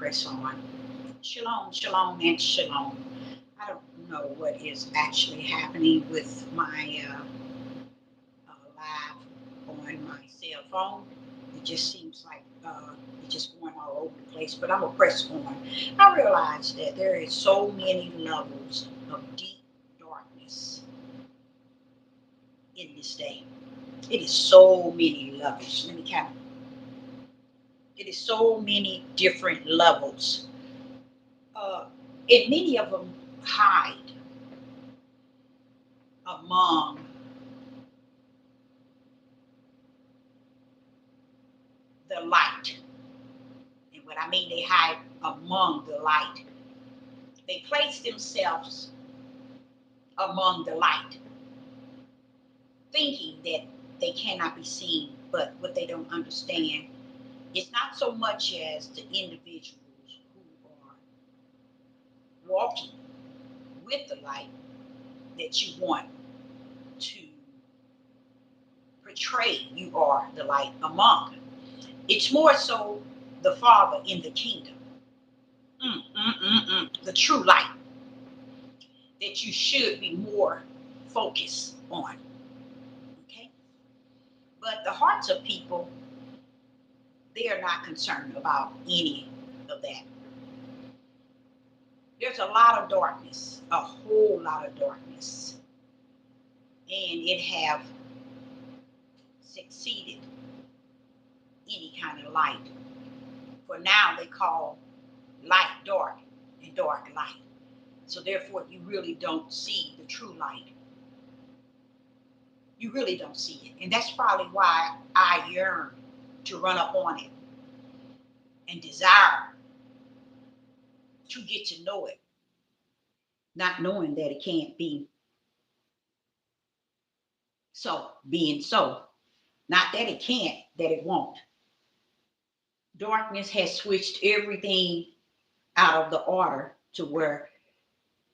press on. Shalom, shalom, and shalom. I don't know what is actually happening with my live on my cell phone. It just seems like it's just going all over the place, but I'm gonna press on. I realize that there is so many levels of deep darkness in this day. It is so many levels. Let me count. It is so many different levels, uh, and many of them hide among the light. And what I mean, they hide among the light. They place themselves among the light, thinking that they cannot be seen. But what they don't understand is not so much as the individuals who are walking with the light that you want to portray you are the light among. It's more so the Father in the kingdom, the true light that you should be more focused on. Okay? But the hearts of people, they are not concerned about any of that. There's a lot of darkness, a whole lot of darkness, and it have succeeded any kind of light. For now, they call light dark and dark light. So therefore, you really don't see the true light. You really don't see it. And that's probably why I yearn to run up on it and desire to get to know it, not knowing that it can't be so, being so. Not that it can't, that it won't. Darkness has switched everything out of the order to where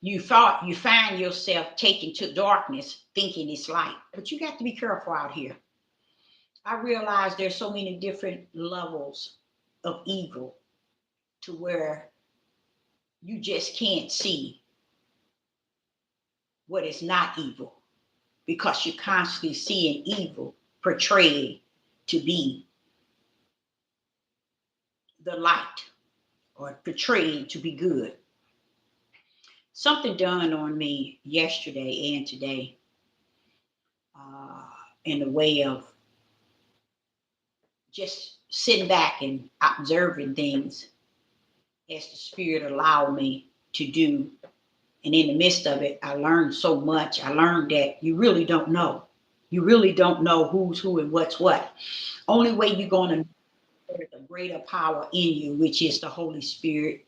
you find yourself taken to darkness thinking it's light. But you got to be careful out here. I realize there's so many different levels of evil to where you just can't see what is not evil because you're constantly seeing evil portrayed to be the light or portrayed to be good. Something dawned on me yesterday and today uh, in the way of just sitting back and observing things as the Spirit allowed me to do. And in the midst of it, I learned so much. I learned that you really don't know. You really don't know who's who and what's what. Only way you're going to know the greater power in you, which is the Holy Spirit,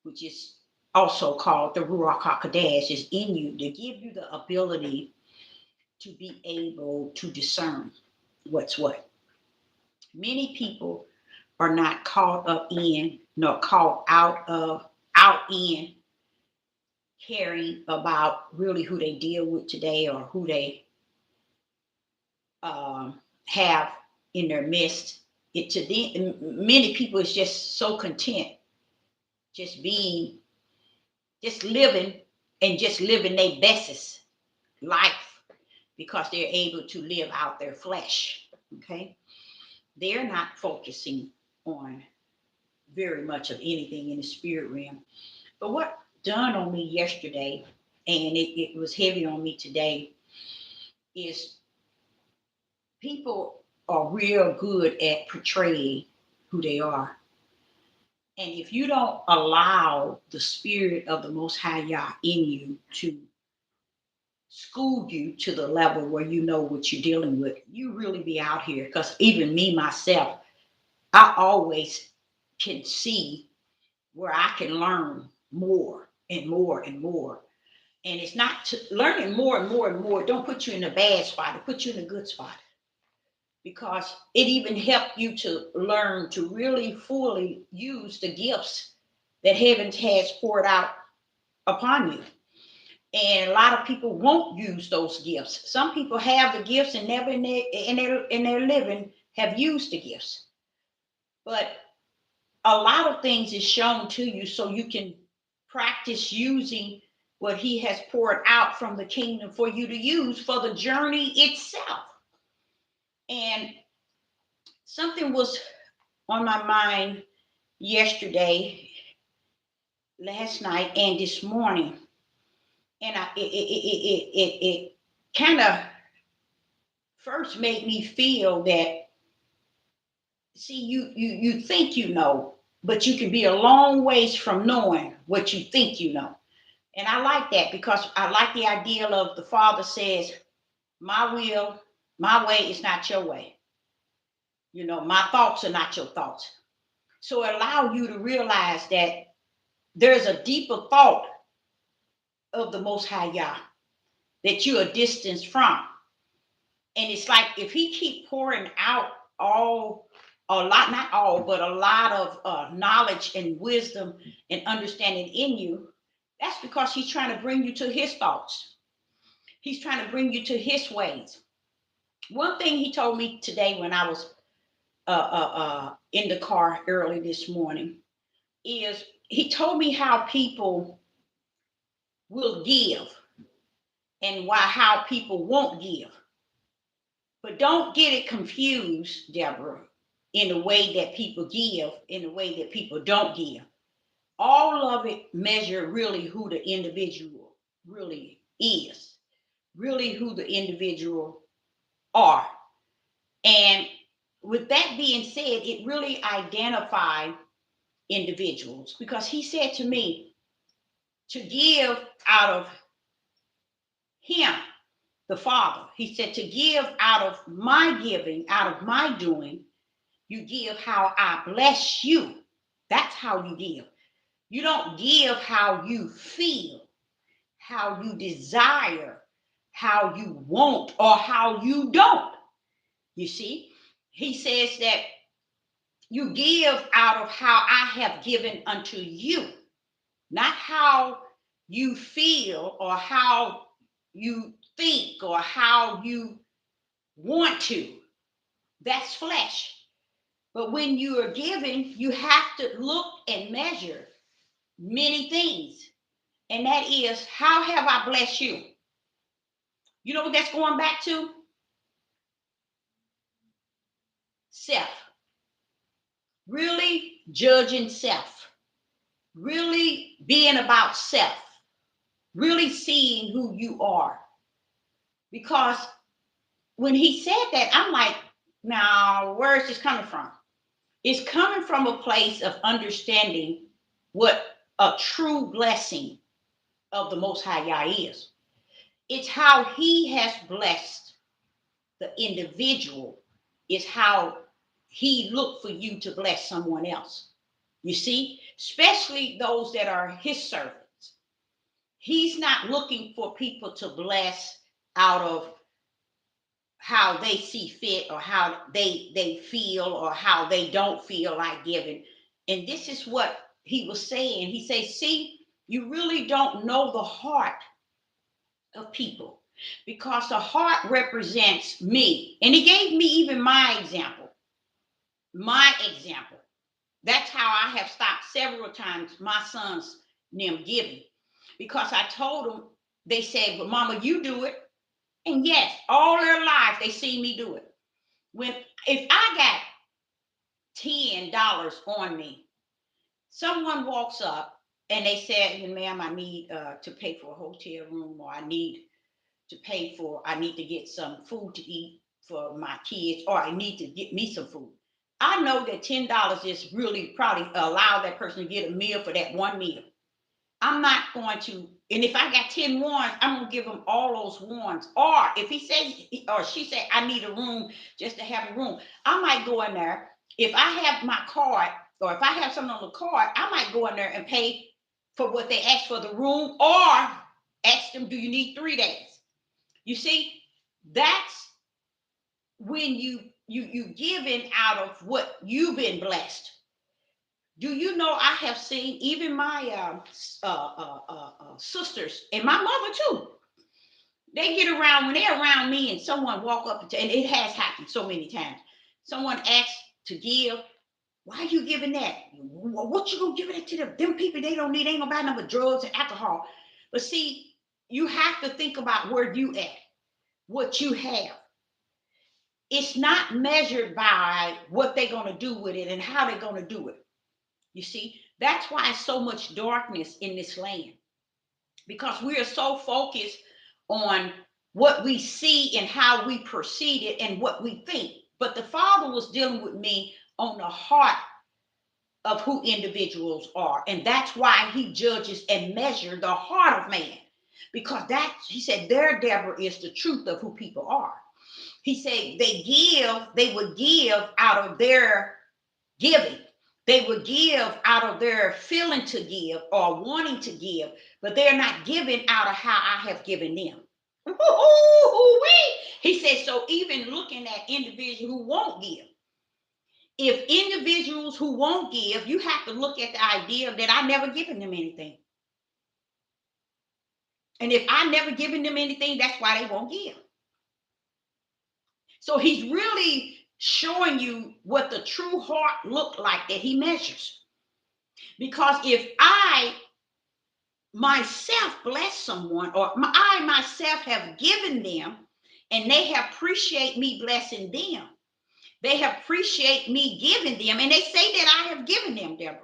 which is also called the Ruach HaKodesh, is in you to give you the ability to be able to discern what's what. Many people are not caught up in nor caught out in caring about really who they deal with today or who they have in their midst. It to them, many people is just so content, just being, just living and just living their bestest life because they're able to live out their flesh. Okay, they're not focusing on very much of anything in the spirit realm. But what dawned on me yesterday, and it was heavy on me today, is people are real good at portraying who they are. And if you don't allow the spirit of the Most High Yah in you to school you to the level where you know what you're dealing with, you really be out here. Because even me, myself, I always can see where I can learn more and more and more. And it's not learning more and more and more. Don't put you in a bad spot. It put you in a good spot because it even helped you to learn to really fully use the gifts that heaven has poured out upon you. And a lot of people won't use those gifts. Some people have the gifts and never in their living have used the gifts. But a lot of things is shown to you so you can practice using what he has poured out from the kingdom for you to use for the journey itself. And something was on my mind yesterday, last night, and this morning, and it kind of first made me feel that, see, you think you know, but you can be a long ways from knowing what you think you know. And I like that because I like the idea of the Father says, my will, my way is not your way. You know, my thoughts are not your thoughts. So allow you to realize that there's a deeper thought of the Most High Yah that you are distanced from. And it's like if he keep pouring out all, a lot, not all, but a lot of knowledge and wisdom and understanding in you, that's because he's trying to bring you to his thoughts. He's trying to bring you to his ways. One thing he told me today when I was in the car early this morning is he told me how people will give and how people won't give. But don't get it confused, Deborah, in the way that people give, in the way that people don't give. All of it measure really who the individual really is, really who the individual are. And with that being said, it really identifies individuals because he said to me to give out of him, the Father. He said to give out of my giving, out of my doing. You give how I bless you. That's how you give. You don't give how you feel, how you desire, how you want, or how you don't. You see, he says that you give out of how I have given unto you, not how you feel or how you think or how you want to. That's flesh. But when you are giving, you have to look and measure many things. And that is, how have I blessed you? You know what that's going back to? Self. Really judging self. Really being about self. Really seeing who you are. Because when he said that, I'm like, now, where is this coming from? It's coming from a place of understanding what a true blessing of the Most High Yah is. It's how he has blessed the individual, is how he looked for you to bless someone else. You see, especially those that are his servants. He's not looking for people to bless out of how they see fit or how they feel or how they don't feel like giving. And this is what he was saying. He says, see, you really don't know the heart of people because the heart represents me. And he gave me even my example. That's how I have stopped several times my sons them giving, because I told them, they said, but Mama, you do it. And yes, all their life they see me do it. If I got $10 on me, someone walks up and they said, ma'am, I need to pay for a hotel room, or I need to get some food to eat for my kids, or I need to get me some food. I know that $10 is really probably allow that person to get a meal for that one meal. I'm not going to, and if I got 10 ones, I'm going to give them all those ones. Or if he says, or she said, I need a room just to have a room, I might go in there. If I have my card, or if I have something on the card, I might go in there and pay for what they asked for the room, or ask them, do you need 3 days? You see, that's when you giving out of what you've been blessed. Do you know I have seen even my sisters and my mother too. They get around when they're around me and someone walk up and it has happened so many times. Someone asks to give Why are you giving that? What you gonna give it to them? Them people, they don't need, ain't gonna buy nothing but drugs and alcohol. But see, you have to think about where you at, what you have. It's not measured by what they're gonna do with it and how they're gonna do it. You see, that's why so much darkness in this land, because we are so focused on what we see and how we perceive it and what we think. But the Father was dealing with me on the heart of who individuals are. And that's why he judges and measures the heart of man. Because that, he said, their Deborah is the truth of who people are. He said they would give out of their giving. They would give out of their feeling to give or wanting to give, but they're not giving out of how I have given them. He said, so even looking at individuals who won't give, if individuals who won't give, you have to look at the idea that I never given them anything. And if I never given them anything, that's why they won't give. So he's really showing you what the true heart looked like that he measures. Because if I myself bless someone, or I myself have given them, and they have appreciate me blessing them, they have appreciate me giving them, and they say that I have given them, Deborah.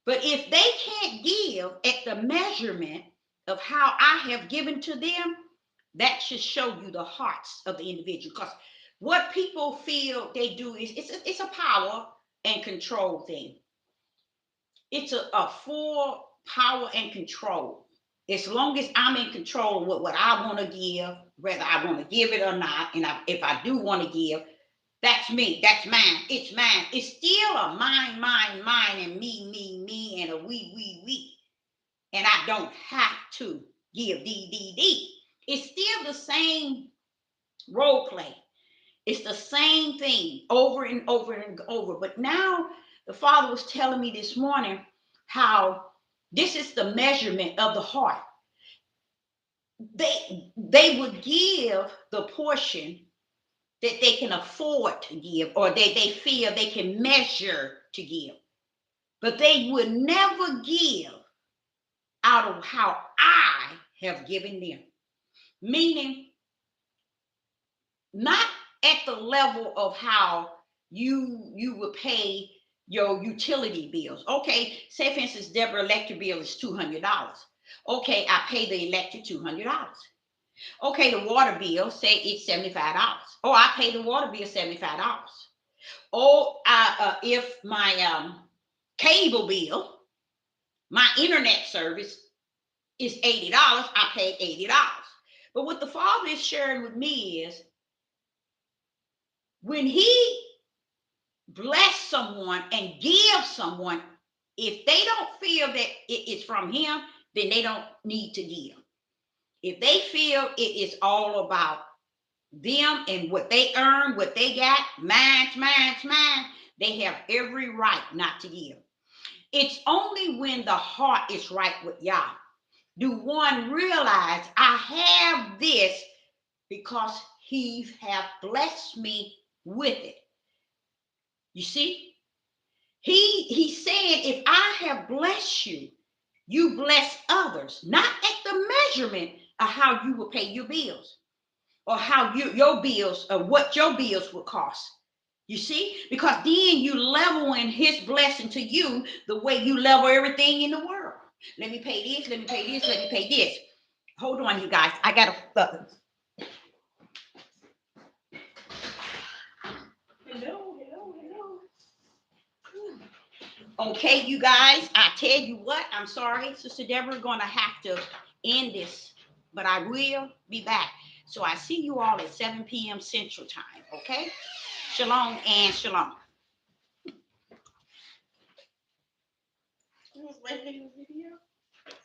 But if they can't give at the measurement of how I have given to them, that should show you the hearts of the individual. Because what people feel they do is it's a power and control thing. It's a full power and control. As long as I'm in control with what I want to give, whether I want to give it or not, and if I do want to give, that's me. That's mine. It's mine. It's still a mine, mine, mine, and me, and a we. And I don't have to give D. It's still the same role play. It's the same thing over and over and over. But now the Father was telling me this morning how this is the measurement of the heart. They would give the portion that they can afford to give, or they feel they can measure to give. But they would never give out of how I have given them. Meaning, not at the level of how you would pay your utility bills. Okay, say for instance, Deborah electric bill is $200. Okay, I pay the electric $200. Okay, the water bill, say it's $75. Oh, I pay the water bill $75. Oh, if my cable bill, my internet service is $80, I pay $80. But what the Father is sharing with me is when he bless someone and give someone, if they don't feel that it is from him, then they don't need to give. If they feel it is all about them and what they earn, what they got, mine, they have every right not to give. It's only when the heart is right with Yah do one realize I have this because he have blessed me with it. You see, he's saying, if I have blessed you, you bless others, not at the measurement of how you will pay your bills or how your bills or what your bills will cost. You see, because then you level in his blessing to you the way you level everything in the world. Let me pay this, let me pay this, let me pay this. Hold on, you guys. I got to. Hello. Okay, you guys, I tell you what, I'm sorry, Sister Deborah, going to have to end this, but I will be back. So I see you all at 7 p.m. Central Time, okay? Shalom and shalom.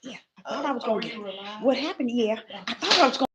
Yeah, I thought I was going to. What happened? Yeah, I thought I was going